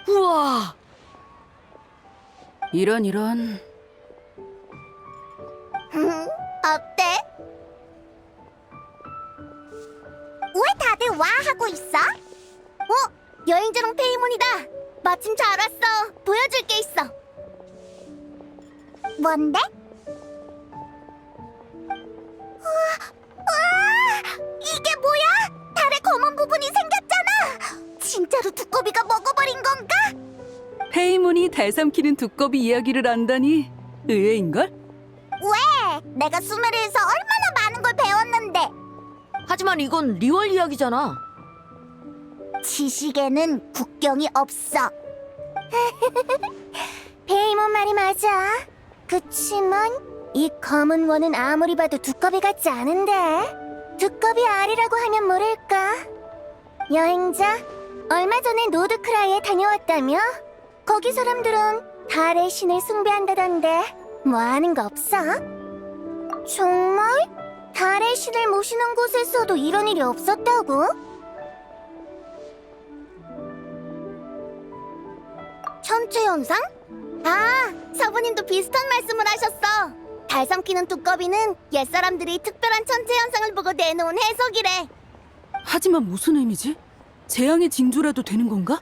우와! 이런. 어때? 왜 다들 와 하고 있어? 여행자랑 페이몬이다. 마침 잘 왔어. 보여줄 게 있어. 뭔데? 우와, 이게 뭐야? 달에 검은 부분이 생겼잖아. 진짜로 두꺼비가 먹어버린 건가? 페이몬이 달 삼키는 두꺼비 이야기를 안다니 의외인걸? 왜? 내가 수메르에서 얼마나 많은 걸 배웠는데. 하지만 이건 리월 이야기잖아. 지식에는 국경이 없어. 페이몬 말이 맞아. 그치만 이 검은 원은 아무리 봐도 두꺼비 같지 않은데. 두꺼비 알이라고 하면 모를까. 여행자, 얼마 전에 노드크라이에 다녀왔다며? 거기 사람들은 달의 신을 숭배한다던데 뭐 아는 거 없어? 정말? 달의 신을 모시는 곳에서도 이런 일이 없었다고? 천체 현상? 아, 서부님도 비슷한 말씀을 하셨어. 달 삼키는 두꺼비는 옛사람들이 특별한 천체 현상을 보고 내놓은 해석이래. 하지만 무슨 의미지? 재앙의 징조라도 되는 건가?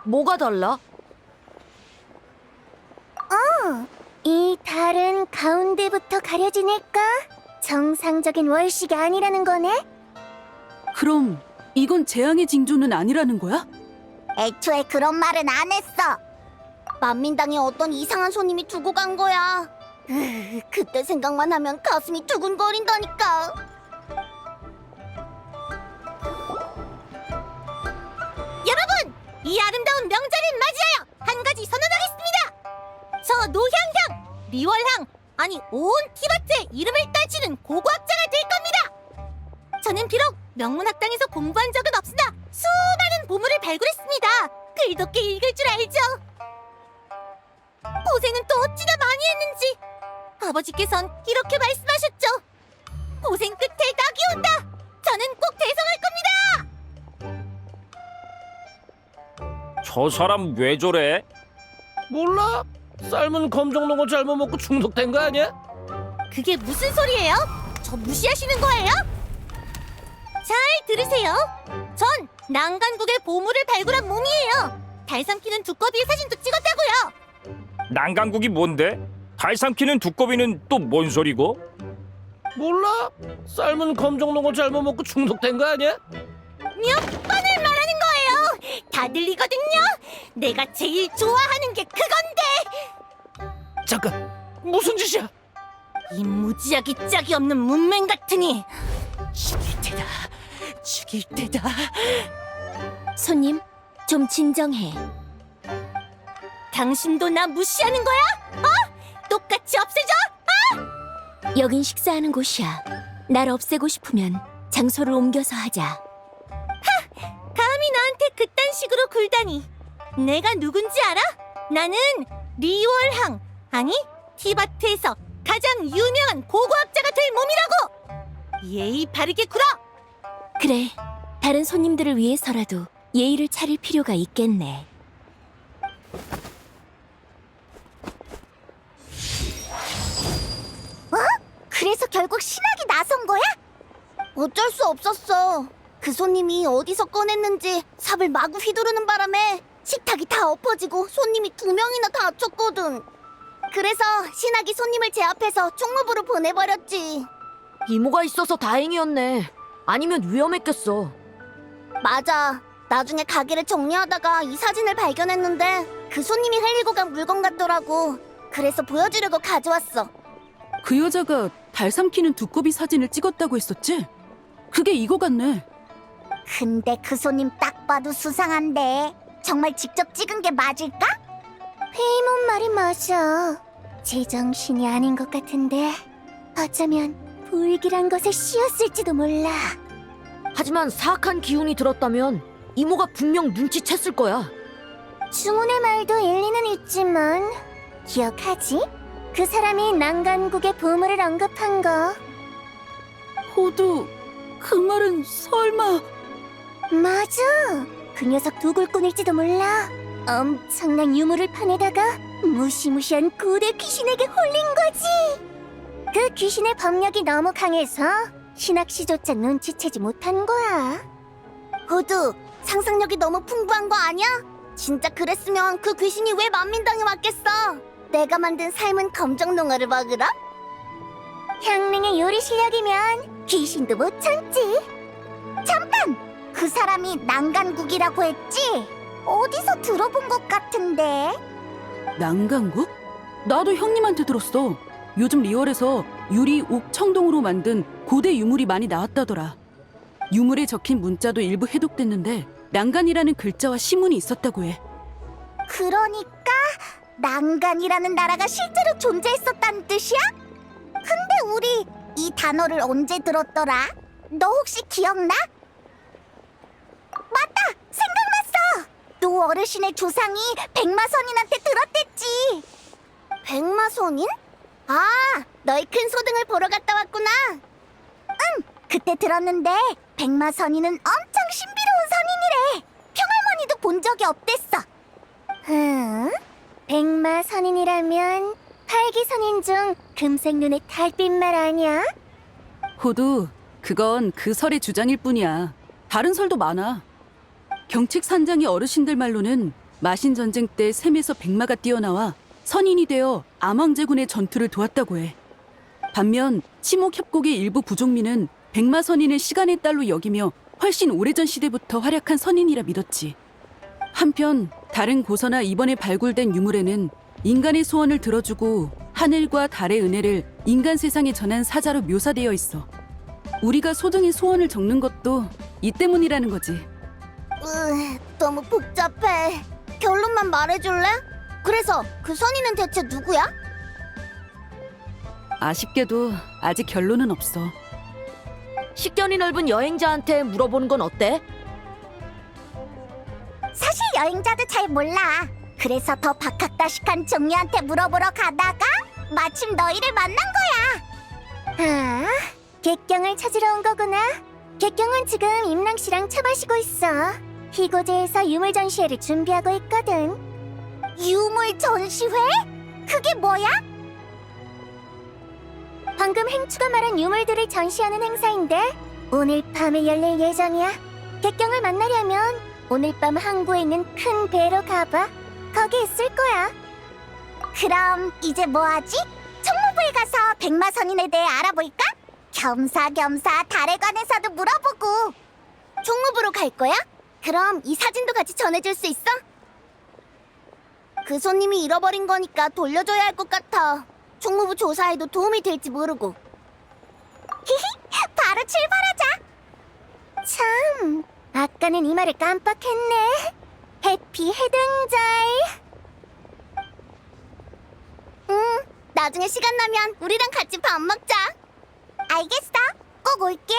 뭐가 달라? 이 달은 가운데부터 가려지니까 정상적인 월식이 아니라는 거네? 그럼 이건 재앙의 징조는 아니라는 거야? 애초에 그런 말은 안 했어. 만민당에 어떤 이상한 손님이 두고 간 거야. 그때 생각만 하면 가슴이 두근거린다니까. 여러분! 이 아름다운 명절을 맞이하여 한 가지 선언하겠습니다! 저 노향향, 리월향, 아니 온 티바트의 이름을 떨치는 고고학자가 될 겁니다! 저는 비록 명문학당에서 공부한 적은 없으나 수많은 보물을 발굴했습니다. 글독게 읽을 줄 알죠? 고생은 또 어찌나 많이 했는지 아버지께선 이렇게 말씀하셨죠. 고생 끝에 낙이 온다. 저는 꼭 대성할 겁니다. 저 사람 왜 저래? 몰라? 삶은 검정농어 잘못 먹고 중독된 거 아니야? 그게 무슨 소리예요? 저 무시하시는 거예요? 잘 들으세요. 전 난간국의 보물을 발굴한 몸이에요. 달 삼키는 두꺼비의 사진도 찍었다고요. 난강국이 뭔데? 달 삼키는 두꺼비는 또 뭔 소리고? 몰라? 삶은 검정농어 잘못 먹고 중독된 거 아니야? 몇 번을 말하는 거예요. 다 들리거든요. 내가 제일 좋아하는 게 그건데. 잠깐, 무슨 짓이야? 이 무지하기 짝이 없는 문맹 같으니 죽일 테다. 죽일 테다. 손님, 좀 진정해. 당신도 나 무시하는 거야? 똑같이 없애줘? 여긴 식사하는 곳이야. 날 없애고 싶으면 장소를 옮겨서 하자. 감히 나한테 그딴 식으로 굴다니. 내가 누군지 알아? 나는 리월항, 아니 티바트에서 가장 유명한 고고학자가 될 몸이라고. 예의 바르게 굴어. 그래, 다른 손님들을 위해서라도 예의를 차릴 필요가 있겠네. 그래서 결국 신학이 나선 거야? 어쩔 수 없었어. 그 손님이 어디서 꺼냈는지 삽을 마구 휘두르는 바람에 식탁이 다 엎어지고 손님이 2명이나 다쳤거든. 그래서 신학이 손님을 제압해서 총무부로 보내버렸지. 이모가 있어서 다행이었네. 아니면 위험했겠어. 맞아. 나중에 가게를 정리하다가 이 사진을 발견했는데 그 손님이 흘리고 간 물건 같더라고. 그래서 보여주려고 가져왔어. 그 여자가 달 삼키는 두꺼비 사진을 찍었다고 했었지? 그게 이거 같네. 근데 그 손님 딱 봐도 수상한데 정말 직접 찍은 게 맞을까? 페이몬 말이 맞아. 제정신이 아닌 것 같은데. 어쩌면 불길한 것에 씌었을지도 몰라. 하지만 사악한 기운이 들었다면 이모가 분명 눈치챘을 거야. 중훈의 말도 일리는 있지만 기억하지? 그 사람이 난간국의 보물을 언급한 거. 호두, 그 말은 설마... 맞아. 그 녀석 도굴꾼일지도 몰라. 엄청난 유물을 파내다가 무시무시한 고대 귀신에게 홀린 거지. 그 귀신의 법력이 너무 강해서 신학시조차 눈치채지 못한 거야. 호두, 상상력이 너무 풍부한 거 아니야? 진짜 그랬으면 그 귀신이 왜 만민당에 왔겠어? 내가 만든 삶은 검정농어를 먹으러? 향릉의 요리 실력이면 귀신도 못 참지. 잠깐! 그 사람이 난간국이라고 했지? 어디서 들어본 것 같은데? 난간국? 나도 형님한테 들었어. 요즘 리얼에서 유리, 옥, 청동으로 만든 고대 유물이 많이 나왔다더라. 유물에 적힌 문자도 일부 해독됐는데 난간이라는 글자와 시문이 있었다고 해. 그러니까 난간이라는 나라가 실제로 존재했었다는 뜻이야? 근데 우리 이 단어를 언제 들었더라? 너 혹시 기억나? 맞다! 생각났어! 노 어르신의 조상이 백마선인한테 들었댔지. 백마선인? 아, 너희 큰 소등을 보러 갔다 왔구나. 그때 들었는데 백마선인은 엄청 신비로운 선인이래. 평할머니도 본 적이 없댔어. 백마선인이라면 팔기선인 중 금색 눈의 달빛말 아니야? 호두, 그건 그 설의 주장일 뿐이야. 다른 설도 많아. 경칙 산장의 어르신들 말로는 마신 전쟁 때 샘에서 백마가 뛰어나와 선인이 되어 암왕제군의 전투를 도왔다고 해. 반면 치목협곡의 일부 부족민은 백마 선인을 시간의 딸로 여기며 훨씬 오래전 시대부터 활약한 선인이라 믿었지. 한편 다른 고서나 이번에 발굴된 유물에는 인간의 소원을 들어주고 하늘과 달의 은혜를 인간 세상에 전한 사자로 묘사되어 있어. 우리가 소등의 소원을 적는 것도 이 때문이라는 거지. 너무 복잡해. 결론만 말해줄래? 그래서 그 선인은 대체 누구야? 아쉽게도 아직 결론은 없어. 식견이 넓은 여행자한테 물어보는 건 어때? 사실 여행자도 잘 몰라. 그래서 더 박학다식한 종류한테 물어보러 가다가 마침 너희를 만난 거야. 아, 객경을 찾으러 온 거구나. 객경은 지금 임랑씨랑 차 마시고 있어. 희고제에서 유물 전시회를 준비하고 있거든. 유물 전시회? 그게 뭐야? 방금 행추가 말한 유물들을 전시하는 행사인데 오늘 밤에 열릴 예정이야. 객경을 만나려면 오늘 밤 항구에 있는 큰 배로 가봐. 거기 있을 거야. 그럼 이제 뭐하지? 총무부에 가서 백마선인에 대해 알아볼까? 겸사겸사 달에 관해서도 물어보고. 총무부로 갈 거야? 그럼 이 사진도 같이 전해줄 수 있어? 그 손님이 잃어버린 거니까 돌려줘야 할 것 같아. 총무부 조사에도 도움이 될지 모르고. 바로 출발하자. 참, 아까는 이 말을 깜빡했네. 해피 해등절. 나중에 시간 나면 우리랑 같이 밥 먹자. 알겠어. 꼭 올게.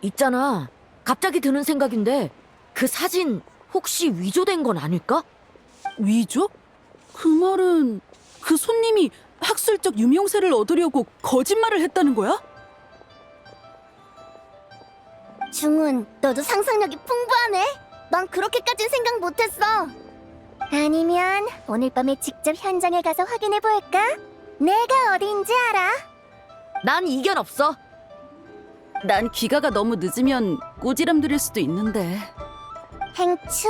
있잖아. 갑자기 드는 생각인데 그 사진 혹시 위조된 건 아닐까? 위조? 그 말은 그 손님이 학술적 유명세를 얻으려고 거짓말을 했다는 거야? 중훈, 너도 상상력이 풍부하네. 난 그렇게까진 생각 못했어. 아니면 오늘 밤에 직접 현장에 가서 확인해 볼까? 내가 어딘지 알아. 난 이견 없어. 난 귀가가 너무 늦으면 꼬지람 들일 수도 있는데. 행추,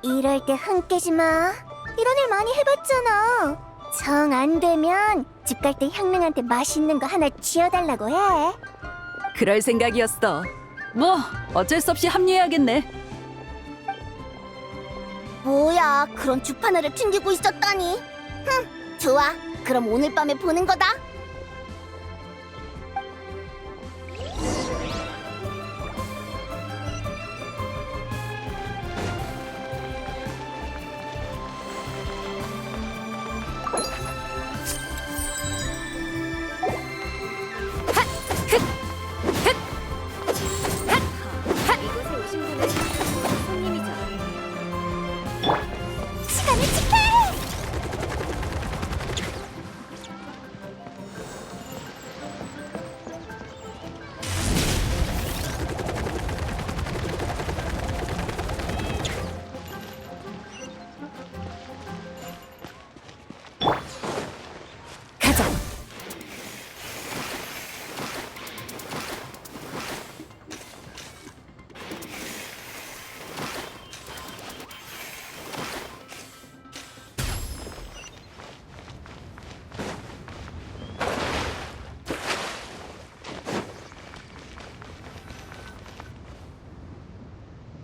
이럴 때 흥 깨지 마. 이런 일 많이 해봤잖아. 정 안 되면 집 갈 때 향릉한테 맛있는 거 하나 쥐어달라고 해. 그럴 생각이었어. 뭐 어쩔 수 없이 합류해야겠네. 뭐야, 그런 주파나를 튕기고 있었다니. 좋아. 그럼 오늘 밤에 보는 거다.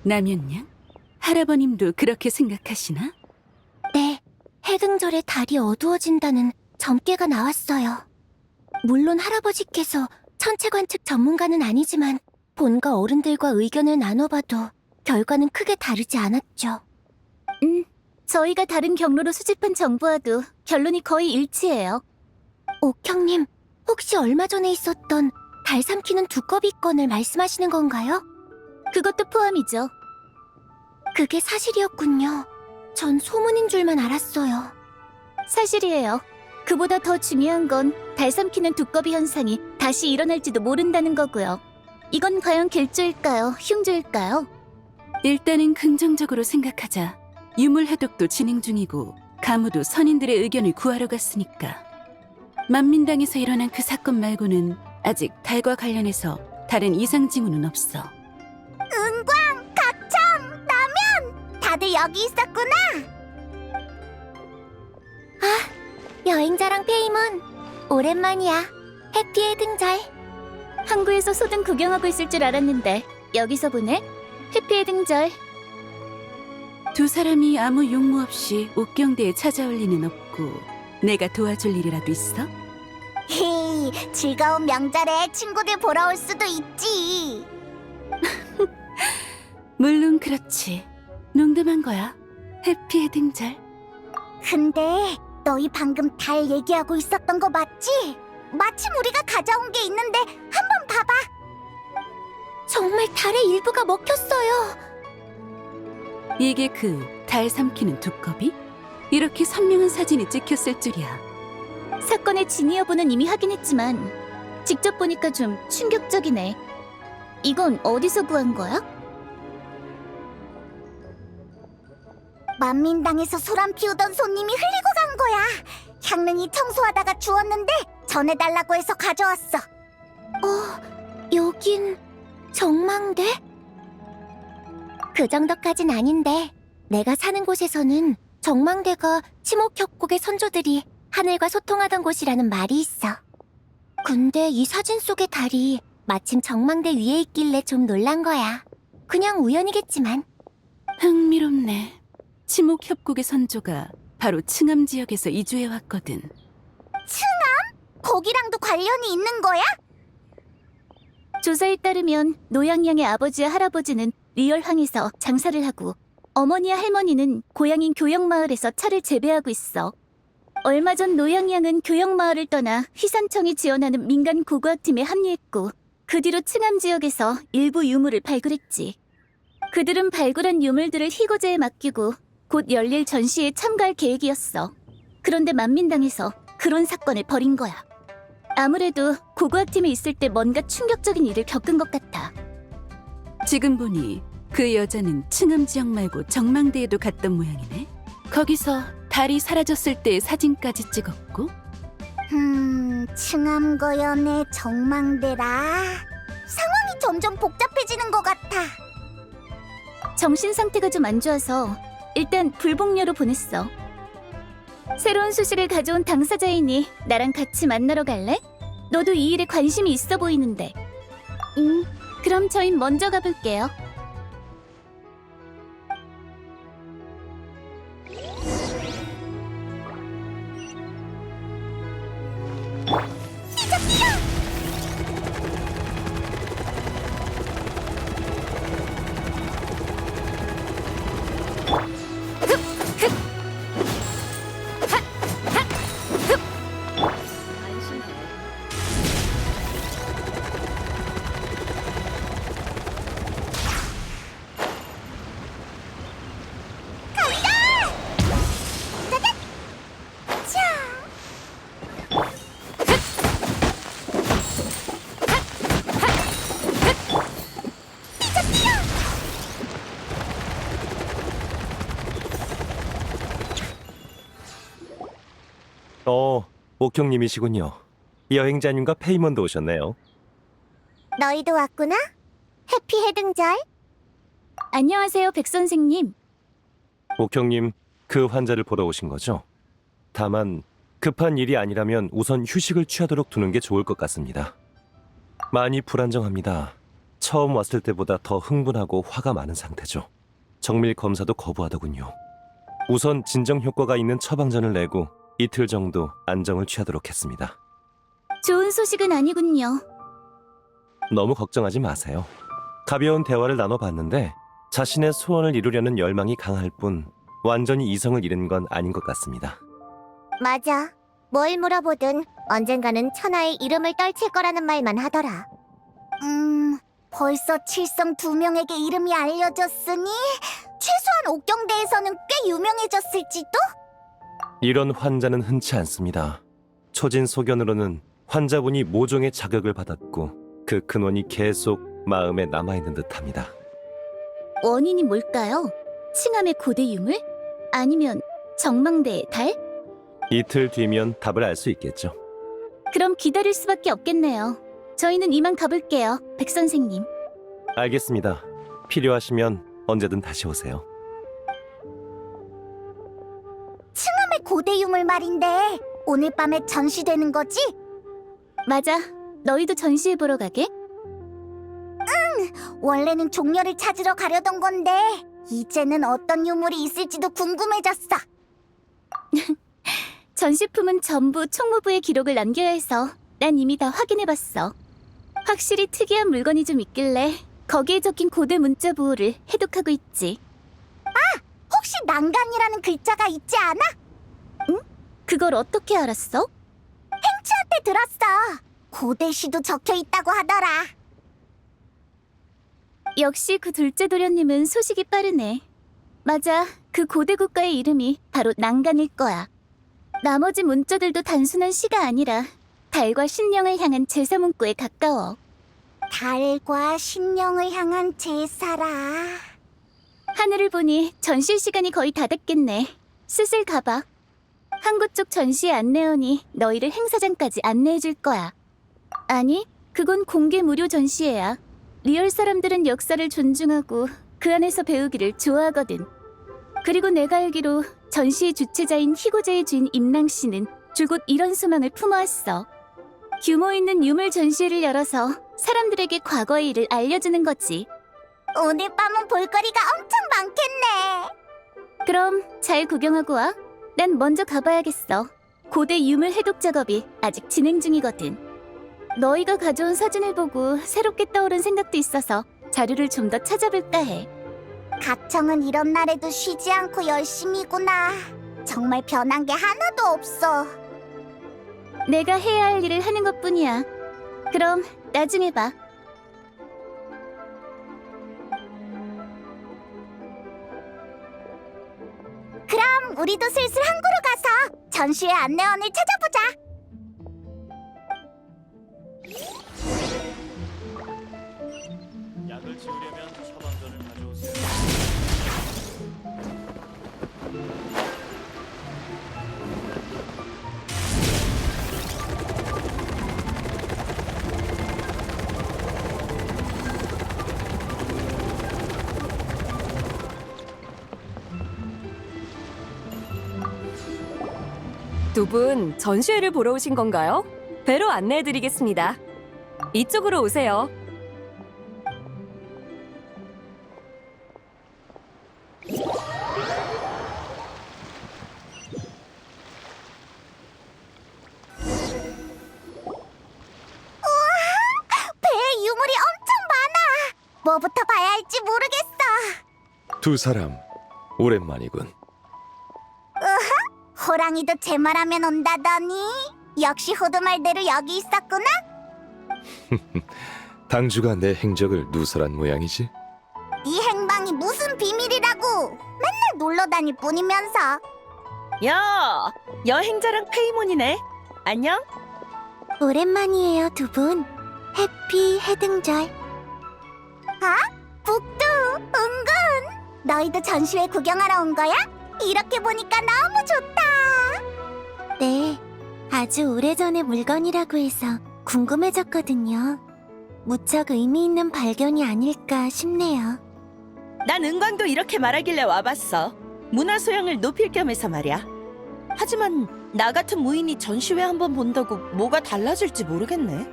남연양? 할아버님도 그렇게 생각하시나? 네, 해등절에 달이 어두워진다는 점괘가 나왔어요. 물론 할아버지께서 천체 관측 전문가는 아니지만 본가 어른들과 의견을 나눠봐도 결과는 크게 다르지 않았죠. 저희가 다른 경로로 수집한 정보와도 결론이 거의 일치해요. 옥형님, 혹시 얼마 전에 있었던 달 삼키는 두꺼비 건을 말씀하시는 건가요? 그것도 포함이죠. 그게 사실이었군요. 전 소문인 줄만 알았어요. 사실이에요. 그보다 더 중요한 건 달 삼키는 두꺼비 현상이 다시 일어날지도 모른다는 거고요. 이건 과연 길조일까요? 흉조일까요? 일단은 긍정적으로 생각하자. 유물 해독도 진행 중이고 가무도 선인들의 의견을 구하러 갔으니까. 만민당에서 일어난 그 사건 말고는 아직 달과 관련해서 다른 이상 징후는 없어. 은광, 각청, 라면! 다들 여기 있었구나! 여행자랑 페이몬, 오랜만이야. 해피의 등절. 항구에서 소등 구경하고 있을 줄 알았는데 여기서 보네? 해피의 등절. 두 사람이 아무 용무 없이 옥경대에 찾아올 리는 없고 내가 도와줄 일이라도 있어? 헤이, 즐거운 명절에 친구들 보러 올 수도 있지. 물론 그렇지. 농담한 거야. 해피의 등절. 근데 너희 방금 달 얘기하고 있었던 거 맞지? 마침 우리가 가져온 게 있는데 한번 봐봐. 정말 달의 일부가 먹혔어요. 이게 그 달 삼키는 두꺼비? 이렇게 선명한 사진이 찍혔을 줄이야. 사건의 진위 여부는 이미 확인했지만 직접 보니까 좀 충격적이네. 이건 어디서 구한 거야? 만민당에서 소란 피우던 손님이 흘리고 간 거야. 향릉이 청소하다가 주웠는데 전해달라고 해서 가져왔어. 여긴 정망대? 그 정도까진 아닌데 내가 사는 곳에서는 정망대가 치목협곡의 선조들이 하늘과 소통하던 곳이라는 말이 있어. 근데 이 사진 속의 달이 마침 정망대 위에 있길래 좀 놀란 거야. 그냥 우연이겠지만. 흥미롭네. 치목협곡의 선조가 바로 층암 지역에서 이주해왔거든. 거기랑도 관련이 있는 거야? 조사에 따르면 노양양의 아버지와 할아버지는 리얼항에서 장사를 하고 어머니와 할머니는 고향인 교영마을에서 차를 재배하고 있어. 얼마 전 노양양은 교영마을을 떠나 휘산청이 지원하는 민간 고고학팀에 합류했고 그 뒤로 층암 지역에서 일부 유물을 발굴했지. 그들은 발굴한 유물들을 희고제에 맡기고 곧 열릴 전시에 참가할 계획이었어. 그런데 만민당에서 그런 사건을 벌인 거야. 아무래도 고고학팀에 있을 때 뭔가 충격적인 일을 겪은 것 같아. 지금 보니 그 여자는 층암 지역 말고 정망대에도 갔던 모양이네. 거기서 달이 사라졌을 때의 사진까지 찍었고. 층암거연의 정망대라. 상황이 점점 복잡해지는 것 같아. 정신 상태가 좀 안 좋아서 일단 불복녀로 보냈어. 새로운 소식을 가져온 당사자이니 나랑 같이 만나러 갈래? 너도 이 일에 관심이 있어 보이는데. 그럼 저희 먼저 가볼게요. 옥형님이시군요. 여행자님과 페이먼도 오셨네요. 너희도 왔구나? 해피 해등절. 안녕하세요, 백 선생님. 옥형님, 그 환자를 보러 오신 거죠? 다만 급한 일이 아니라면 우선 휴식을 취하도록 두는 게 좋을 것 같습니다. 많이 불안정합니다. 처음 왔을 때보다 더 흥분하고 화가 많은 상태죠. 정밀 검사도 거부하더군요. 우선 진정 효과가 있는 처방전을 내고 이틀 정도 안정을 취하도록 했습니다. 좋은 소식은 아니군요. 너무 걱정하지 마세요. 가벼운 대화를 나눠봤는데 자신의 소원을 이루려는 열망이 강할 뿐 완전히 이성을 잃은 건 아닌 것 같습니다. 맞아. 뭘 물어보든 언젠가는 천하의 이름을 떨칠 거라는 말만 하더라. 벌써 칠성 2명에게 이름이 알려졌으니 최소한 옥경대에서는 꽤 유명해졌을지도? 이런 환자는 흔치 않습니다. 초진소견으로는 환자분이 모종의 자극을 받았고 그 근원이 계속 마음에 남아있는 듯합니다. 원인이 뭘까요? 칭암의 고대 유물? 아니면 정망대의 달? 이틀 뒤면 답을 알 수 있겠죠. 그럼 기다릴 수밖에 없겠네요. 저희는 이만 가볼게요, 백 선생님. 알겠습니다. 필요하시면 언제든 다시 오세요. 칭암의 고대 유물 말인데 오늘 밤에 전시되는 거지? 맞아. 너희도 전시회 보러 가게? 원래는 종려를 찾으러 가려던 건데 이제는 어떤 유물이 있을지도 궁금해졌어. 전시품은 전부 총무부에 기록을 남겨야 해서 난 이미 다 확인해봤어. 확실히 특이한 물건이 좀 있길래 거기에 적힌 고대 문자 부호를 해독하고 있지. 혹시 난간이라는 글자가 있지 않아? 그걸 어떻게 알았어? 행치한테 들었어. 고대시도 적혀 있다고 하더라. 역시 그 둘째 도련님은 소식이 빠르네. 맞아, 그 고대 국가의 이름이 바로 난간일 거야. 나머지 문자들도 단순한 시가 아니라 달과 신령을 향한 제사 문구에 가까워. 달과 신령을 향한 제사라. 하늘을 보니 전시 시간이 거의 다 됐겠네. 슬슬 가봐. 항구 쪽 전시회 안내원이 너희를 행사장까지 안내해줄 거야. 아니, 그건 공개 무료 전시회야. 리얼 사람들은 역사를 존중하고 그 안에서 배우기를 좋아하거든. 그리고 내가 알기로 전시의 주최자인 희고제의 주인 임랑 씨는 줄곧 이런 소망을 품어왔어. 규모 있는 유물 전시회를 열어서 사람들에게 과거의 일을 알려주는 거지. 오늘 밤은 볼거리가 엄청 많겠네. 그럼 잘 구경하고 와. 난 먼저 가봐야겠어. 고대 유물 해독 작업이 아직 진행 중이거든. 너희가 가져온 사진을 보고 새롭게 떠오른 생각도 있어서 자료를 좀 더 찾아볼까 해. 가청은 이런 날에도 쉬지 않고 열심히구나. 정말 변한 게 하나도 없어. 내가 해야 할 일을 하는 것뿐이야. 그럼 나중에 봐. 그럼 우리도 슬슬 항구로 가서 전시회 안내원을 찾아보자. 약을 지우려면 처방전을 가져오세요. 두 분 전시회를 보러 오신 건가요? 배로 안내해드리겠습니다. 이쪽으로 오세요. 배에 유물이 엄청 많아. 뭐부터 봐야 할지 모르겠어. 두 사람 오랜만이군. 호랑이도 제 말하면 온다더니 역시 호두 말대로 여기 있었구나. 당주가 내 행적을 누설한 모양이지? 이 행방이 무슨 비밀이라고. 맨날 놀러 다닐 뿐이면서. 야, 여행자랑 페이몬이네. 안녕? 오랜만이에요, 두 분. 해피 해등절. 아? 북두, 은근. 너희도 전시회 구경하러 온 거야? 이렇게 보니까 너무 좋다. 네, 아주 오래전의 물건이라고 해서 궁금해졌거든요. 무척 의미 있는 발견이 아닐까 싶네요. 난 은광도 이렇게 말하길래 와봤어. 문화 소양을 높일 겸해서 말이야. 하지만 나 같은 무인이 전시회 한번 본다고 뭐가 달라질지 모르겠네.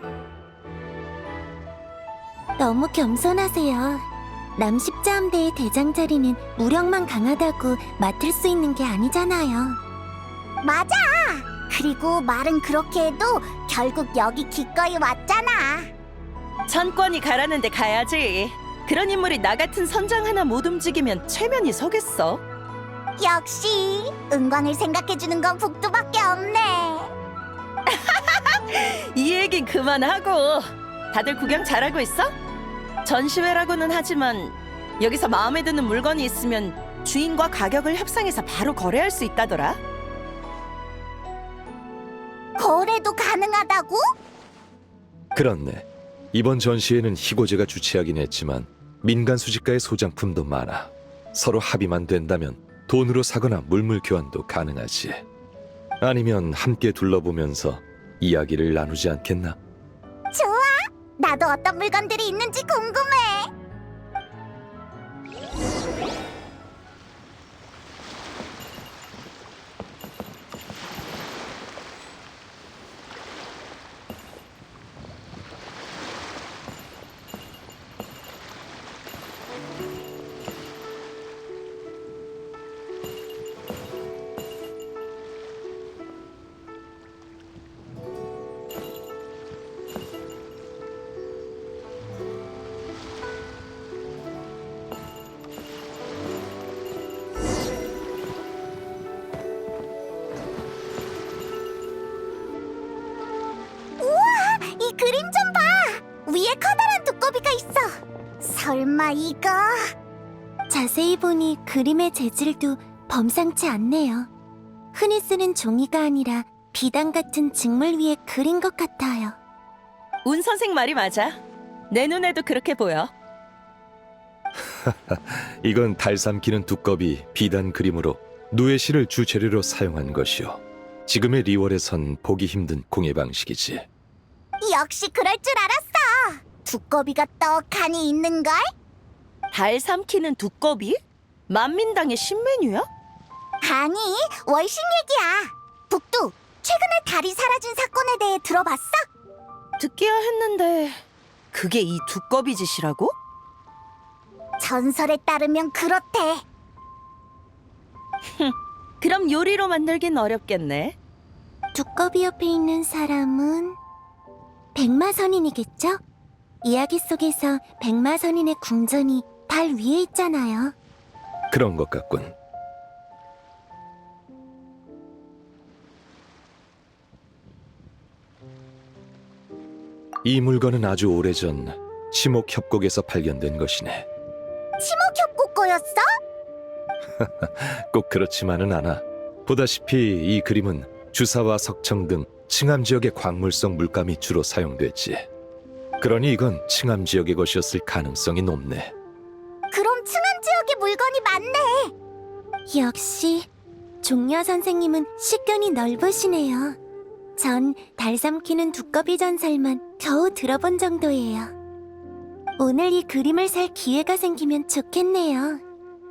너무 겸손하세요. 남십자함대의 대장 자리는 무력만 강하다고 맡을 수 있는 게 아니잖아요. 맞아! 그리고 말은 그렇게 해도 결국 여기 기꺼이 왔잖아. 전권이 가라는 데 가야지. 그런 인물이 나 같은 선장 하나 못 움직이면 체면이 서겠어. 역시 은광을 생각해주는 건 북두밖에 없네. 이 얘긴 그만하고. 다들 구경 잘하고 있어? 전시회라고는 하지만 여기서 마음에 드는 물건이 있으면 주인과 가격을 협상해서 바로 거래할 수 있다더라. 거래도 가능하다고? 그렇네. 이번 전시회는 희고제가 주최하긴 했지만 민간 수집가의 소장품도 많아. 서로 합의만 된다면 돈으로 사거나 물물 교환도 가능하지. 아니면 함께 둘러보면서 이야기를 나누지 않겠나? 좋아! 나도 어떤 물건들이 있는지 궁금해. 이 그림 좀 봐! 위에 커다란 두꺼비가 있어! 설마 이거... 자세히 보니 그림의 재질도 범상치 않네요. 흔히 쓰는 종이가 아니라 비단 같은 직물 위에 그린 것 같아요. 운 선생 말이 맞아. 내 눈에도 그렇게 보여. 이건 달 삼키는 두꺼비 비단 그림으로 누에시를 주재료로 사용한 것이요. 지금의 리월에선 보기 힘든 공예 방식이지. 역시 그럴 줄 알았어! 두꺼비가 떡하니 있는걸? 달 삼키는 두꺼비? 만민당의 신메뉴야? 아니, 월신 얘기야. 북두, 최근에 달이 사라진 사건에 대해 들어봤어? 듣기야 했는데 그게 이 두꺼비 짓이라고? 전설에 따르면 그렇대. 그럼 요리로 만들긴 어렵겠네. 두꺼비 옆에 있는 사람은 백마선인이겠죠? 이야기 속에서 백마선인의 궁전이 달 위에 있잖아요. 그런 것 같군. 이 물건은 아주 오래전 치목협곡에서 발견된 것이네. 치목협곡 거였어? 꼭 그렇지만은 않아. 보다시피 이 그림은 주사와 석청 등 칭암 지역의 광물성 물감이 주로 사용됐지. 그러니 이건 칭암 지역의 것이었을 가능성이 높네. 그럼 층암 지역에 물건이 많네. 역시 종려 선생님은 식견이 넓으시네요. 전 달 삼키는 두꺼비 전설만 겨우 들어본 정도예요. 오늘 이 그림을 살 기회가 생기면 좋겠네요.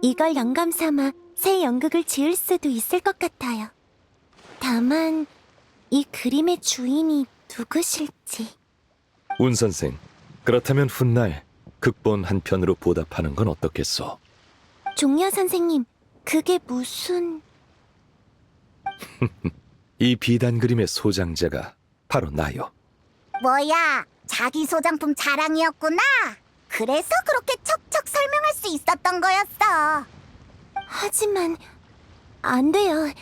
이걸 영감 삼아 새 연극을 지을 수도 있을 것 같아요. 다만 이 그림의 주인이 누구실지. 운 선생, 그렇다면 훗날 극본 한 편으로 보답하는 건 어떻겠소? 종려 선생님, 그게 무슨... 이 비단 그림의 소장자가 바로 나요. 뭐야, 자기 소장품 자랑이었구나. 그래서 그렇게 척척 설명할 수 있었던 거였어. 하지만 안 돼요.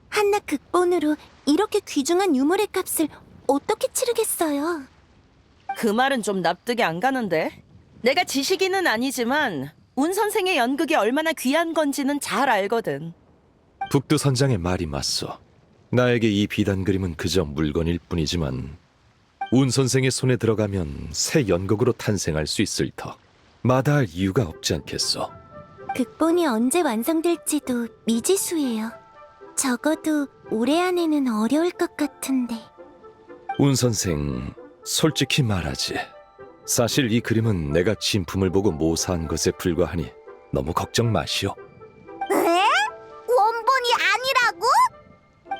한낱 극본으로 이렇게 귀중한 유물의 값을 어떻게 치르겠어요? 그 말은 좀 납득이 안 가는데. 내가 지식인은 아니지만 운 선생의 연극이 얼마나 귀한 건지는 잘 알거든. 북두 선장의 말이 맞소. 나에게 이 비단 그림은 그저 물건일 뿐이지만 운 선생의 손에 들어가면 새 연극으로 탄생할 수 있을 터 마다할 이유가 없지 않겠소. 극본이 언제 완성될지도 미지수예요. 적어도 올해 안에는 어려울 것 같은데. 운 선생, 솔직히 말하지. 사실 이 그림은 내가 진품을 보고 모사한 것에 불과하니 너무 걱정 마시오. 에? 원본이 아니라고?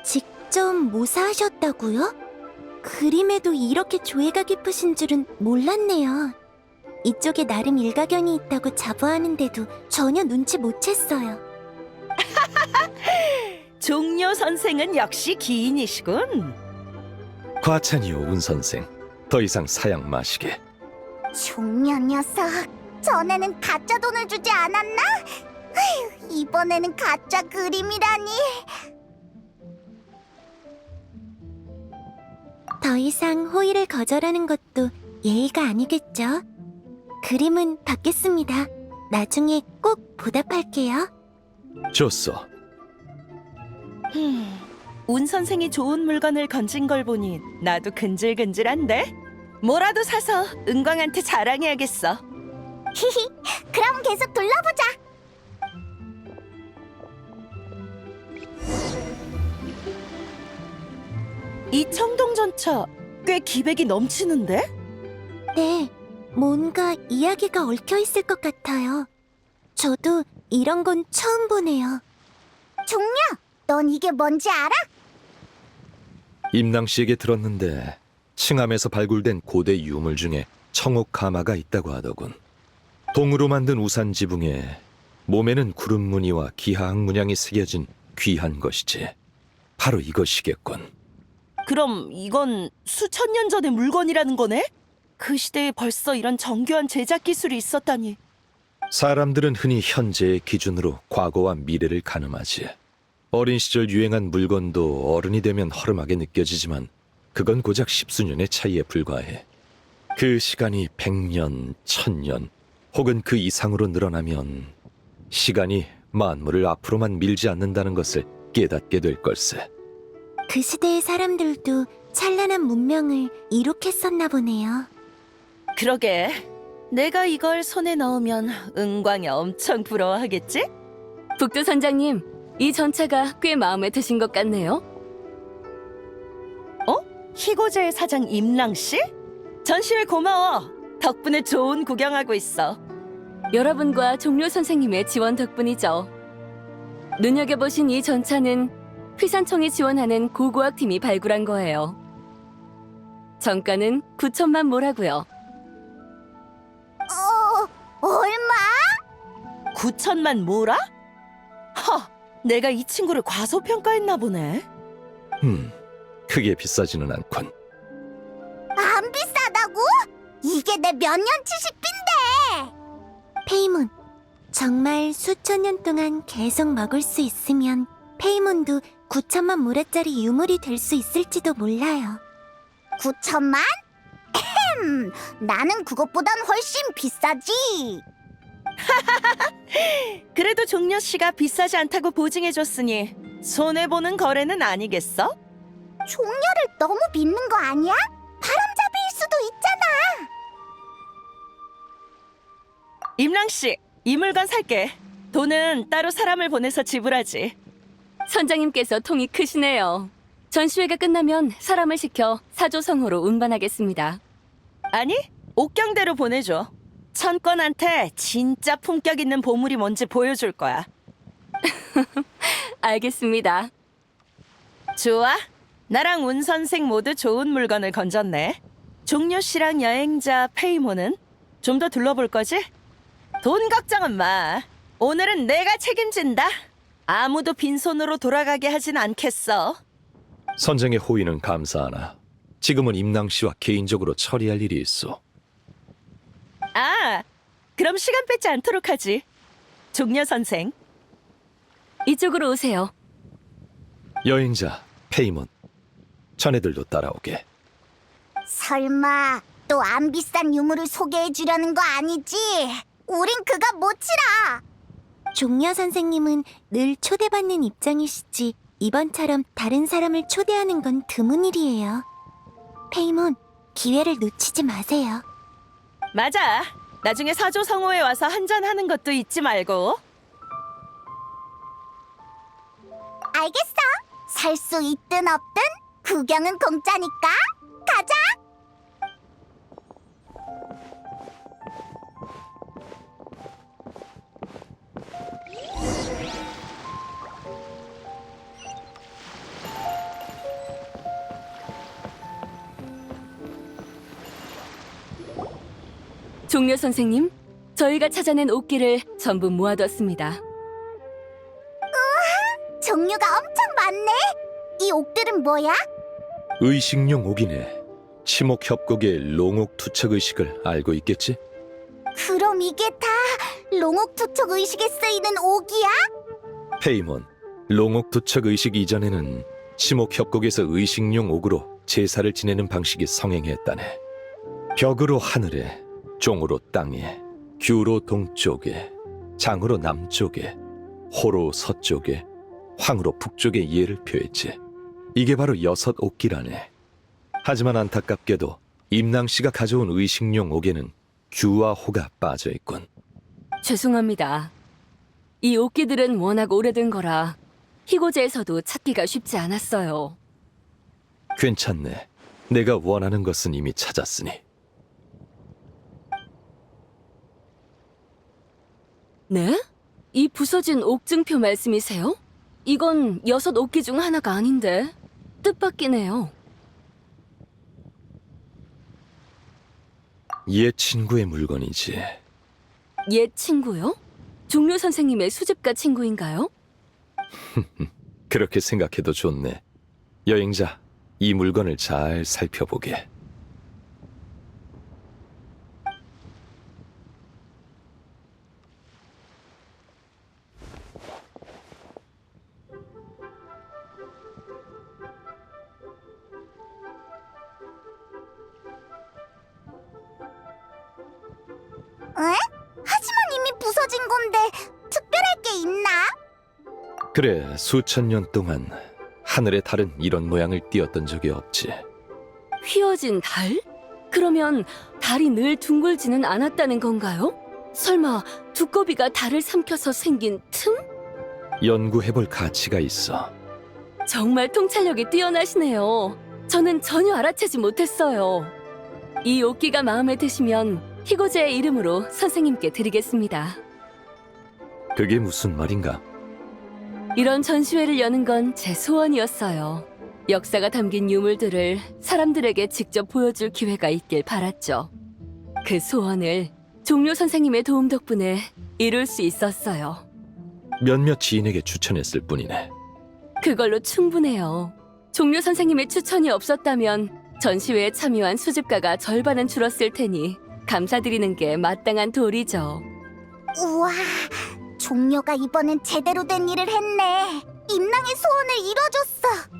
직접 모사하셨다고요? 그림에도 이렇게 조예가 깊으신 줄은 몰랐네요. 이쪽에 나름 일가견이 있다고 자부하는데도 전혀 눈치 못 챘어요. 종려 선생은 역시 기인이시군. 과찬이요, 운 선생. 더 이상 사양 마시게. 종려 녀석, 전에는 가짜 돈을 주지 않았나? 아휴, 이번에는 가짜 그림이라니. 더 이상 호의를 거절하는 것도 예의가 아니겠죠? 그림은 받겠습니다. 나중에 꼭 보답할게요. 좋소. 운 선생이 좋은 물건을 건진 걸 보니 나도 근질근질한데? 뭐라도 사서 은광한테 자랑해야겠어. 히히, 그럼 계속 둘러보자. 이 청동전차 꽤 기백이 넘치는데? 네, 뭔가 이야기가 얽혀 있을 것 같아요. 저도 이런 건 처음 보네요. 종려, 넌 이게 뭔지 알아? 임랑 씨에게 들었는데 칭암에서 발굴된 고대 유물 중에 청옥가마가 있다고 하더군. 동으로 만든 우산 지붕에 몸에는 구름 무늬와 기하학 문양이 새겨진 귀한 것이지. 바로 이것이겠군. 그럼 이건 수천 년 전의 물건이라는 거네? 그 시대에 벌써 이런 정교한 제작 기술이 있었다니. 사람들은 흔히 현재의 기준으로 과거와 미래를 가늠하지. 어린 시절 유행한 물건도 어른이 되면 허름하게 느껴지지만 그건 고작 십수년의 차이에 불과해. 그 시간이 100년, 1000년 혹은 그 이상으로 늘어나면 시간이 만물을 앞으로만 밀지 않는다는 것을 깨닫게 될 걸세. 그 시대의 사람들도 찬란한 문명을 이룩했었나 보네요. 그러게. 내가 이걸 손에 넣으면 은광이 엄청 부러워하겠지? 북두 선장님, 이 전차가 꽤 마음에 드신 것 같네요. 희고제의 사장 임랑 씨? 전시회 고마워. 덕분에 좋은 구경하고 있어. 여러분과 종료 선생님의 지원 덕분이죠. 눈여겨보신 이 전차는 휘산청이 지원하는 고고학 팀이 발굴한 거예요. 정가는 9천만 모라고요. 얼마? 9천만 모라? 내가 이 친구를 과소평가했나 보네. 크게 비싸지는 않군. 안 비싸다고? 이게 내 몇 년치 식비인데. 페이몬, 정말 수천 년 동안 계속 먹을 수 있으면 페이몬도 9천만 모라짜리 유물이 될 수 있을지도 몰라요. 9천만? 나는 그것보단 훨씬 비싸지. 그래도 종려 씨가 비싸지 않다고 보증해줬으니 손해보는 거래는 아니겠어? 종려를 너무 믿는 거 아니야? 바람잡이일 수도 있잖아. 임랑 씨, 이 물건 살게. 돈은 따로 사람을 보내서 지불하지. 선장님께서 통이 크시네요. 전시회가 끝나면 사람을 시켜 사조성호로 운반하겠습니다. 아니, 옥경대로 보내줘. 천권한테 진짜 품격 있는 보물이 뭔지 보여줄 거야. 알겠습니다. 좋아. 나랑 운 선생 모두 좋은 물건을 건졌네. 종료 씨랑 여행자 페이모는 좀 더 둘러볼 거지? 돈 걱정은 마. 오늘은 내가 책임진다. 아무도 빈손으로 돌아가게 하진 않겠어. 선생의 호의는 감사하나 지금은 임랑 씨와 개인적으로 처리할 일이 있어. 그럼 시간 뺏지 않도록 하지. 종려 선생. 이쪽으로 오세요. 여행자 페이몬, 자네들도 따라오게. 설마 또 안 비싼 유물을 소개해 주려는 거 아니지? 우린 그가 못 치라. 종려 선생님은 늘 초대받는 입장이시지 이번처럼 다른 사람을 초대하는 건 드문 일이에요. 페이몬, 기회를 놓치지 마세요. 맞아. 나중에 사조성호에 와서 한잔하는 것도 잊지 말고. 알겠어. 살 수 있든 없든 구경은 공짜니까 가자. 종려 선생님, 저희가 찾아낸 옥기를 전부 모아뒀습니다. 종류가 엄청 많네. 이 옥들은 뭐야? 의식용 옥이네. 치목협곡의 롱옥 투척 의식을 알고 있겠지? 그럼 이게 다 롱옥 투척 의식에 쓰이는 옥이야? 페이몬, 롱옥 투척 의식 이전에는 치목협곡에서 의식용 옥으로 제사를 지내는 방식이 성행했다네. 벽으로 하늘에, 종으로 땅에, 규로 동쪽에, 장으로 남쪽에, 호로 서쪽에, 황으로 북쪽에 예를 표했지. 이게 바로 6 옥기라네. 하지만 안타깝게도 임낭씨가 가져온 의식용 옥에는 규와 호가 빠져있군. 죄송합니다. 이 옥기들은 워낙 오래된 거라 희고제에서도 찾기가 쉽지 않았어요. 괜찮네. 내가 원하는 것은 이미 찾았으니. 네? 이 부서진 옥증표 말씀이세요? 이건 6 옥기 중 하나가 아닌데 뜻밖이네요. 옛 친구의 물건이지. 옛 친구요? 종려 선생님의 수집가 친구인가요? 그렇게 생각해도 좋네. 여행자, 이 물건을 잘 살펴보게. 에? 하지만 이미 부서진 건데 특별할 게 있나? 그래, 수천 년 동안 하늘의 달은 이런 모양을 띄었던 적이 없지. 휘어진 달? 그러면 달이 늘 둥글지는 않았다는 건가요? 설마 두꺼비가 달을 삼켜서 생긴 틈? 연구해볼 가치가 있어. 정말 통찰력이 뛰어나시네요. 저는 전혀 알아채지 못했어요. 이 옥기가 마음에 드시면 희고제의 이름으로 선생님께 드리겠습니다. 그게 무슨 말인가? 이런 전시회를 여는 건 제 소원이었어요. 역사가 담긴 유물들을 사람들에게 직접 보여줄 기회가 있길 바랐죠. 그 소원을 종려 선생님의 도움 덕분에 이룰 수 있었어요. 몇몇 지인에게 추천했을 뿐이네. 그걸로 충분해요. 종려 선생님의 추천이 없었다면 전시회에 참여한 수집가가 절반은 줄었을 테니 감사드리는 게 마땅한 도리죠. 우와, 종려가 이번엔 제대로 된 일을 했네. 임낭의 소원을 이뤄줬어.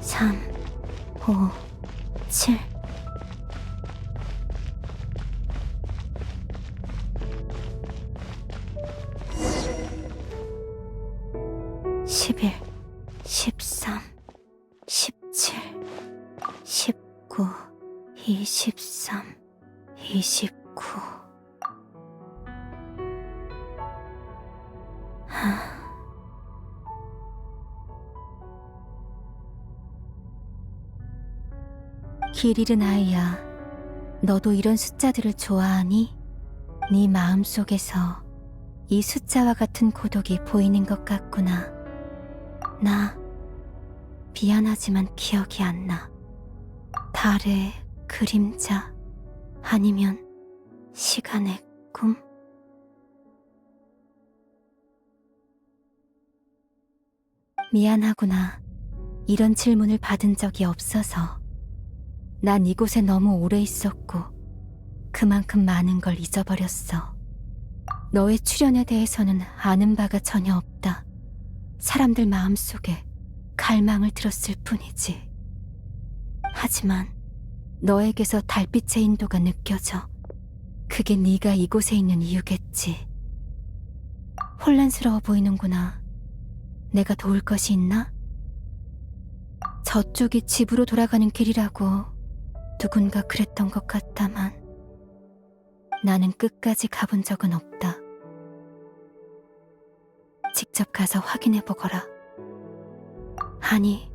삼, 오, 칠. (11) 13 17 19 23 29 길 잃은 아이야, 너도 이런 숫자들을 좋아하니? 네 마음속에서 이 숫자와 같은 고독이 보이는 것 같구나. 나 미안하지만 기억이 안 나. 달의 그림자 아니면 시간의 꿈? 미안하구나. 이런 질문을 받은 적이 없어서. 난 이곳에 너무 오래 있었고 그만큼 많은 걸 잊어버렸어. 너의 출현에 대해서는 아는 바가 전혀 없다. 사람들 마음속에 갈망을 들었을 뿐이지. 하지만 너에게서 달빛의 인도가 느껴져. 그게 네가 이곳에 있는 이유겠지. 혼란스러워 보이는구나. 내가 도울 것이 있나? 저쪽이 집으로 돌아가는 길이라고 누군가 그랬던 것 같다만 나는 끝까지 가본 적은 없다. 직접 가서 확인해보거라. 아니,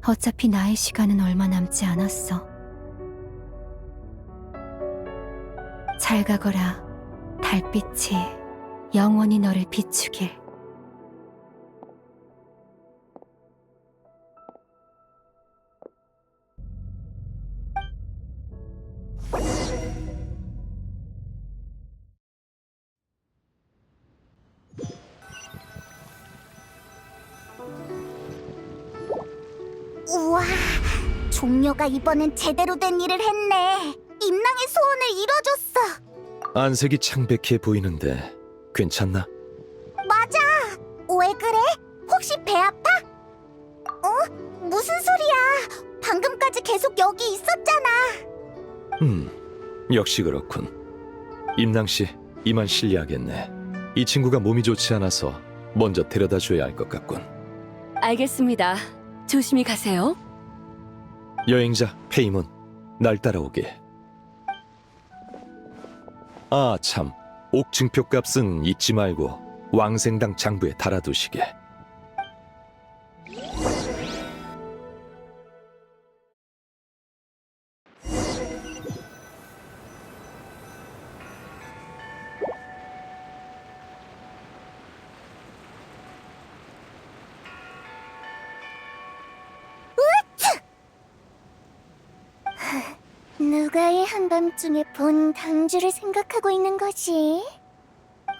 어차피 나의 시간은 얼마 남지 않았어. 잘 가거라. 달빛이 영원히 너를 비추길. 우와, 종려가 이번엔 제대로 된 일을 했네. 임랑의 소원을 이뤄줬어. 안색이 창백해 보이는데 괜찮나? 맞아. 왜 그래? 혹시 배 아파? 무슨 소리야? 방금까지 계속 여기 있었잖아. 역시 그렇군. 임낭 씨, 이만 실례하겠네. 이 친구가 몸이 좋지 않아서 먼저 데려다 줘야 할 것 같군. 알겠습니다. 조심히 가세요. 여행자 페이몬, 날 따라오게. 아 참, 옥증표 값은 잊지 말고 왕생당 장부에 달아두시게. 누가 이 한밤중에 본 당주를 생각하고 있는 거지?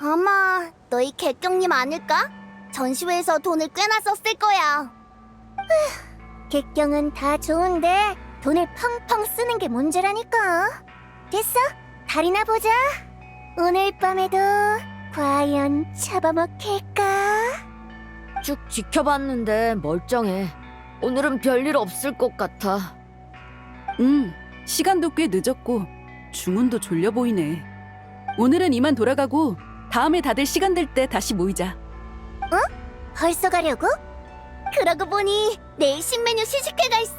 아마 너희 객경님 아닐까? 전시회에서 돈을 꽤나 썼을 거야. 객경은 다 좋은데 돈을 펑펑 쓰는 게 문제라니까. 됐어, 달이나 보자. 오늘 밤에도 과연 잡아먹힐까? 쭉 지켜봤는데 멀쩡해. 오늘은 별일 없을 것 같아. 시간도 꽤 늦었고 주문도 졸려 보이네. 오늘은 이만 돌아가고 다음에 다들 시간 될 때 다시 모이자. 벌써 가려고? 그러고 보니 내일 신메뉴 시식회가 있어.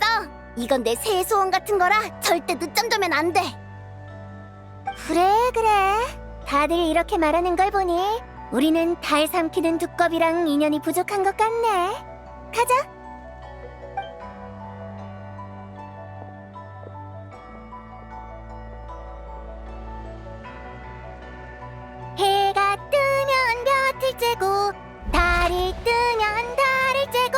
이건 내 새해 소원 같은 거라 절대 늦잠 자면 안 돼. 그래. 다들 이렇게 말하는 걸 보니 우리는 달 삼키는 두꺼비랑 인연이 부족한 것 같네. 가자. 해가 뜨면 볕을 쬐고 달이 뜨면 달을 쬐고.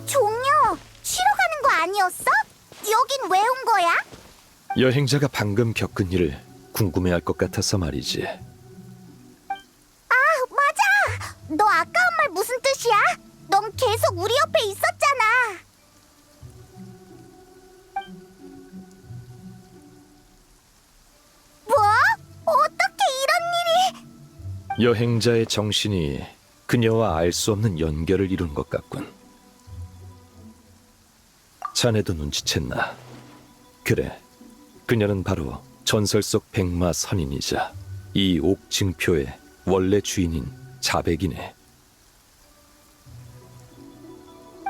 종려, 쉬러 가는 거 아니었어? 여긴 왜 온 거야? 여행자가 방금 겪은 일을 궁금해할 것 같아서 말이지. 맞아! 너 아까 한 말 무슨 뜻이야? 넌 계속 우리 옆에 있었잖아. 뭐? 어떻게 이런 일이? 여행자의 정신이 그녀와 알 수 없는 연결을 이룬 것 같군. 자네도 눈치챘나? 그래, 그녀는 바로 전설 속 백마 선인이자 이 옥증표의 원래 주인인 자백이네.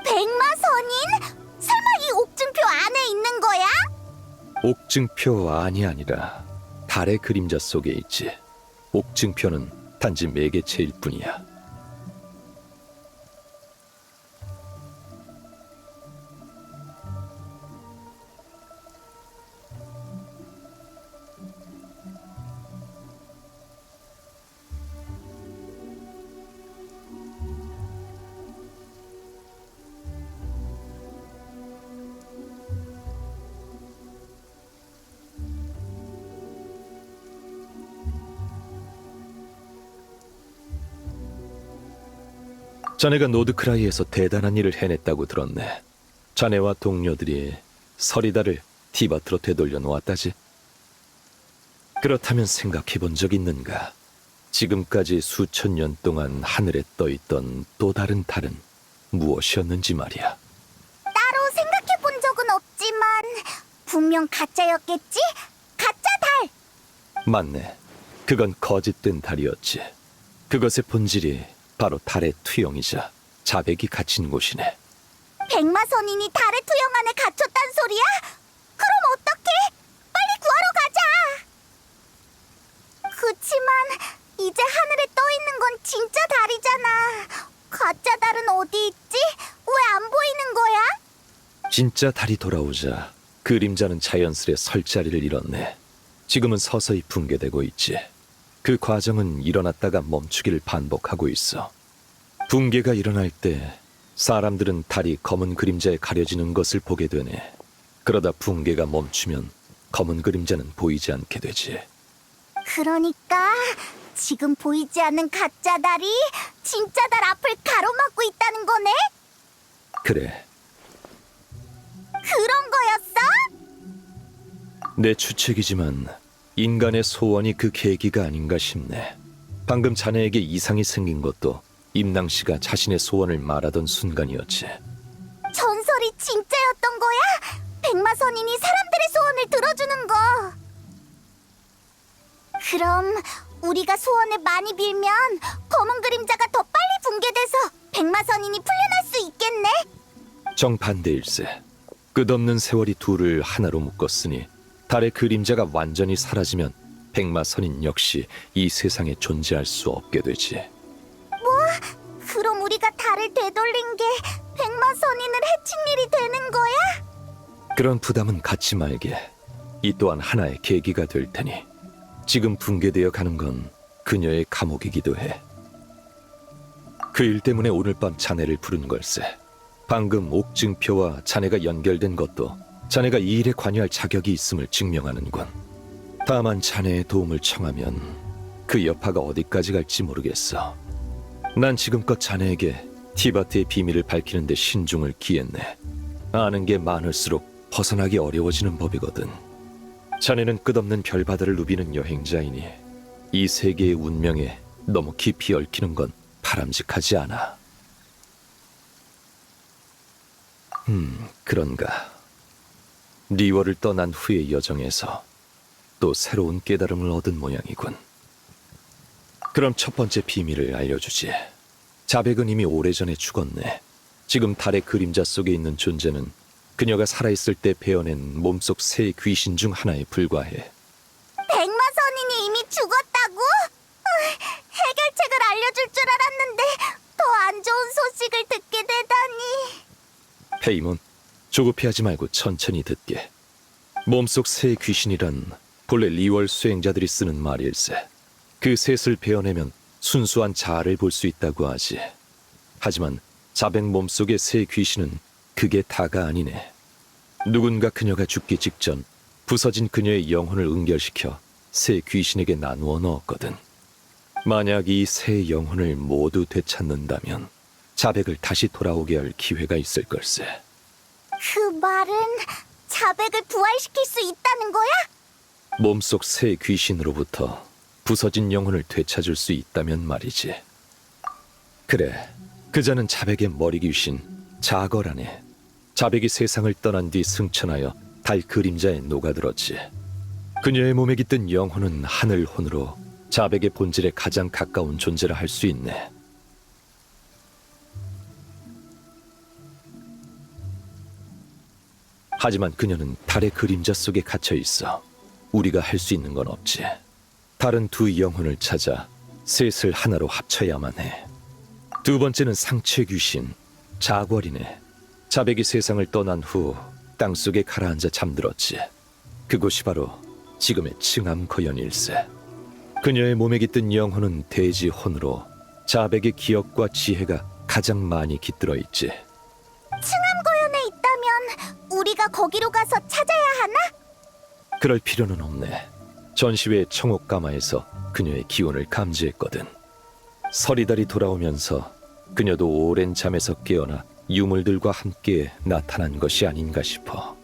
백마 선인? 설마 이 옥증표 안에 있는 거야? 옥증표 안이 아니라 달의 그림자 속에 있지. 옥증표는 단지 매개체일 뿐이야. 자네가 노드크라이에서 대단한 일을 해냈다고 들었네. 자네와 동료들이 서리다를 티바트로 되돌려 놓았다지. 그렇다면 생각해 본 적 있는가? 지금까지 수천 년 동안 하늘에 떠있던 또 다른 달은 무엇이었는지 말이야. 따로 생각해 본 적은 없지만 분명 가짜였겠지? 가짜 달! 맞네. 그건 거짓된 달이었지. 그것의 본질이 바로 달의 투영이자 자백이 갇힌 곳이네. 백마선인이 달의 투영 안에 갇혔단 소리야? 그럼 어떡해? 빨리 구하러 가자! 그치만 이제 하늘에 떠있는 건 진짜 달이잖아. 가짜 달은 어디 있지? 왜 안 보이는 거야? 진짜 달이 돌아오자 그림자는 자연스레 설 자리를 잃었네. 지금은 서서히 붕괴되고 있지. 그 과정은 일어났다가 멈추기를 반복하고 있어. 붕괴가 일어날 때 사람들은 달이 검은 그림자에 가려지는 것을 보게 되네. 그러다 붕괴가 멈추면 검은 그림자는 보이지 않게 되지. 그러니까 지금 보이지 않는 가짜 달이 진짜 달 앞을 가로막고 있다는 거네? 그래, 그런 거였어? 내 추측이지만 인간의 소원이 그 계기가 아닌가 싶네. 방금 자네에게 이상이 생긴 것도 임낭씨가 자신의 소원을 말하던 순간이었지. 전설이 진짜였던 거야? 백마선인이 사람들의 소원을 들어주는 거. 그럼 우리가 소원을 많이 빌면 검은 그림자가 더 빨리 붕괴돼서 백마선인이 풀려날 수 있겠네? 정반대일세. 끝없는 세월이 둘을 하나로 묶었으니 달의 그림자가 완전히 사라지면 백마선인 역시 이 세상에 존재할 수 없게 되지. 뭐? 그럼 우리가 달을 되돌린 게 백마선인을 해친 일이 되는 거야? 그런 부담은 갖지 말게. 이 또한 하나의 계기가 될 테니. 지금 붕괴되어 가는 건 그녀의 감옥이기도 해. 그 일 때문에 오늘 밤 자네를 부른 걸세. 방금 옥증표와 자네가 연결된 것도 자네가 이 일에 관여할 자격이 있음을 증명하는군. 다만 자네의 도움을 청하면 그 여파가 어디까지 갈지 모르겠어. 난 지금껏 자네에게 티바트의 비밀을 밝히는 데 신중을 기했네. 아는 게 많을수록 벗어나기 어려워지는 법이거든. 자네는 끝없는 별바다를 누비는 여행자이니 이 세계의 운명에 너무 깊이 얽히는 건 바람직하지 않아. 그런가. 리월을 떠난 후의 여정에서 또 새로운 깨달음을 얻은 모양이군. 그럼 첫 번째 비밀을 알려주지. 자백은 이미 오래전에 죽었네. 지금 달의 그림자 속에 있는 존재는 그녀가 살아있을 때 베어낸 몸속 새 귀신 중 하나에 불과해. 백마선인이 이미 죽었다고? 해결책을 알려줄 줄 알았는데 더 안 좋은 소식을 듣게 되다니. 페이몬, 조급해하지 말고 천천히 듣게. 몸속 새 귀신이란 본래 리월 수행자들이 쓰는 말일세. 그 셋을 베어내면 순수한 자아를 볼 수 있다고 하지. 하지만 자백 몸속의 새 귀신은 그게 다가 아니네. 누군가 그녀가 죽기 직전 부서진 그녀의 영혼을 응결시켜 새 귀신에게 나누어 넣었거든. 만약 이 새 영혼을 모두 되찾는다면 자백을 다시 돌아오게 할 기회가 있을 걸세. 그 말은 자백을 부활시킬 수 있다는 거야? 몸속 새 귀신으로부터 부서진 영혼을 되찾을 수 있다면 말이지. 그래, 그자는 자백의 머리 귀신 자거라네. 자백이 세상을 떠난 뒤 승천하여 달 그림자에 녹아들었지. 그녀의 몸에 깃든 영혼은 하늘혼으로 자백의 본질에 가장 가까운 존재라 할 수 있네. 하지만 그녀는 달의 그림자 속에 갇혀 있어. 우리가 할 수 있는 건 없지. 다른 두 영혼을 찾아 셋을 하나로 합쳐야만 해. 두 번째는 상체 귀신 자궐이네. 자백이 세상을 떠난 후 땅속에 가라앉아 잠들었지. 그곳이 바로 지금의 층암거연일세. 그녀의 몸에 깃든 영혼은 대지혼으로 자백의 기억과 지혜가 가장 많이 깃들어 있지. 층암거연에 있다면 우리가 거기로 가서 찾아야 하나? 그럴 필요는 없네. 전시회 청옥가마에서 그녀의 기운을 감지했거든. 서리달이 돌아오면서 그녀도 오랜 잠에서 깨어나 유물들과 함께 나타난 것이 아닌가 싶어.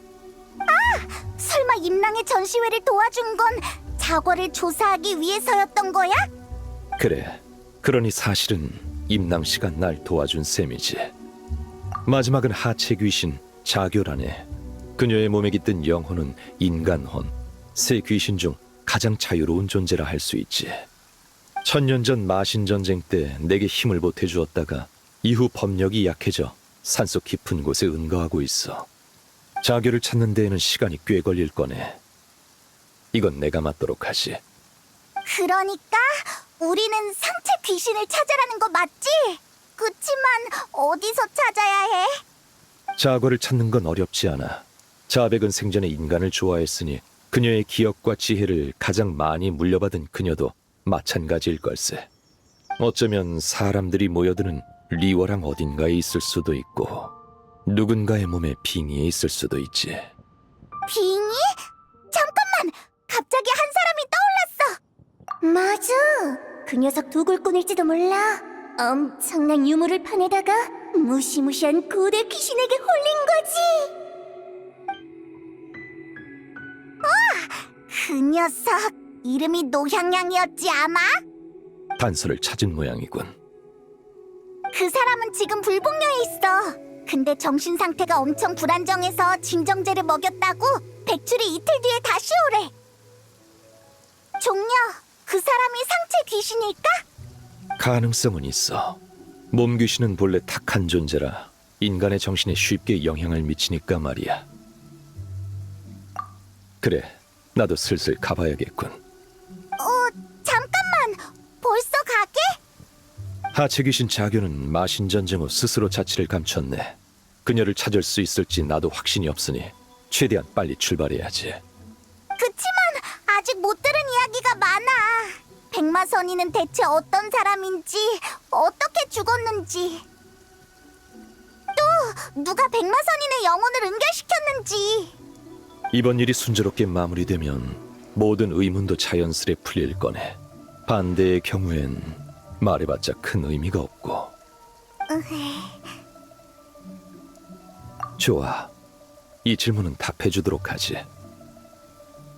설마 임랑의 전시회를 도와준 건 자과를 조사하기 위해서였던 거야? 그래, 그러니 사실은 임남씨가 날 도와준 셈이지. 마지막은 하체 귀신 자교라네. 그녀의 몸에 깃든 영혼은 인간혼, 세 귀신 중 가장 자유로운 존재라 할 수 있지. 1000년 전 마신 전쟁 때 내게 힘을 보태주었다가 이후 법력이 약해져 산속 깊은 곳에 은거하고 있어. 자교를 찾는 데에는 시간이 꽤 걸릴 거네. 이건 내가 맡도록 하지. 그러니까 우리는 상체 귀신을 찾아라는 거 맞지? 그치만 어디서 찾아야 해? 자거를 찾는 건 어렵지 않아. 자백은 생전에 인간을 좋아했으니 그녀의 기억과 지혜를 가장 많이 물려받은 그녀도 마찬가지일 걸세. 어쩌면 사람들이 모여드는 리워랑 어딘가에 있을 수도 있고 누군가의 몸에 빙의에 있을 수도 있지. 빙의? 잠깐만! 갑자기 한 사람이 떠올랐어! 맞아! 그 녀석 도굴꾼일지도 몰라. 엄청난 유물을 파내다가 무시무시한 고대 귀신에게 홀린 거지! 그 녀석 이름이 노향양이었지 아마? 단서를 찾은 모양이군. 그 사람은 지금 불복녀에 있어. 근데 정신 상태가 엄청 불안정해서 진정제를 먹였다고 백출이 이틀 뒤에 다시 오래. 종려, 그 사람이 상체 귀신일까? 가능성은 있어. 몸 귀신은 본래 탁한 존재라 인간의 정신에 쉽게 영향을 미치니까 말이야. 그래, 나도 슬슬 가봐야겠군. 잠깐만! 벌써 가게? 하체 귀신 자교는 마신 전쟁 후 스스로 자취를 감췄네. 그녀를 찾을 수 있을지 나도 확신이 없으니 최대한 빨리 출발해야지. 그치만 아직 못 들은 이야기가 많아. 백마선이는 대체 어떤 사람인지, 어떻게 죽었는지, 또 누가 백마선인의 영혼을 은결시켰는지. 이번 일이 순조롭게 마무리되면 모든 의문도 자연스레 풀릴 거네. 반대의 경우엔 말해봤자 큰 의미가 없고. 좋아, 이 질문은 답해주도록 하지.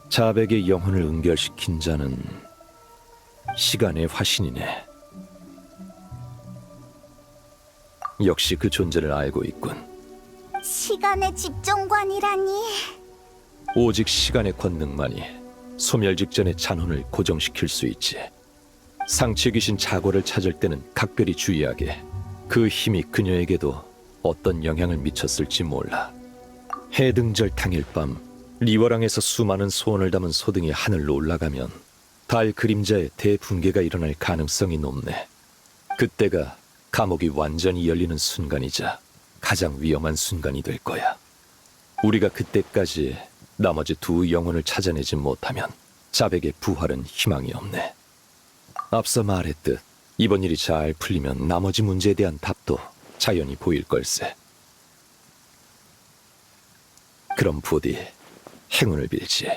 자백의 영혼을 은결시킨 자는 시간의 화신이네. 역시 그 존재를 알고 있군. 시간의 집정관이라니. 오직 시간의 권능만이 소멸 직전의 잔혼을 고정시킬 수 있지. 상체 귀신 자고를 찾을 때는 각별히 주의하게. 그 힘이 그녀에게도 어떤 영향을 미쳤을지 몰라. 해등절 당일 밤 리워랑에서 수많은 소원을 담은 소등이 하늘로 올라가면 달 그림자의 대붕괴가 일어날 가능성이 높네. 그때가 감옥이 완전히 열리는 순간이자 가장 위험한 순간이 될 거야. 우리가 그때까지 나머지 두 영혼을 찾아내지 못하면 자백의 부활은 희망이 없네. 앞서 말했듯 이번 일이 잘 풀리면 나머지 문제에 대한 답도 자연히 보일 걸세. 그럼 부디 행운을 빌지.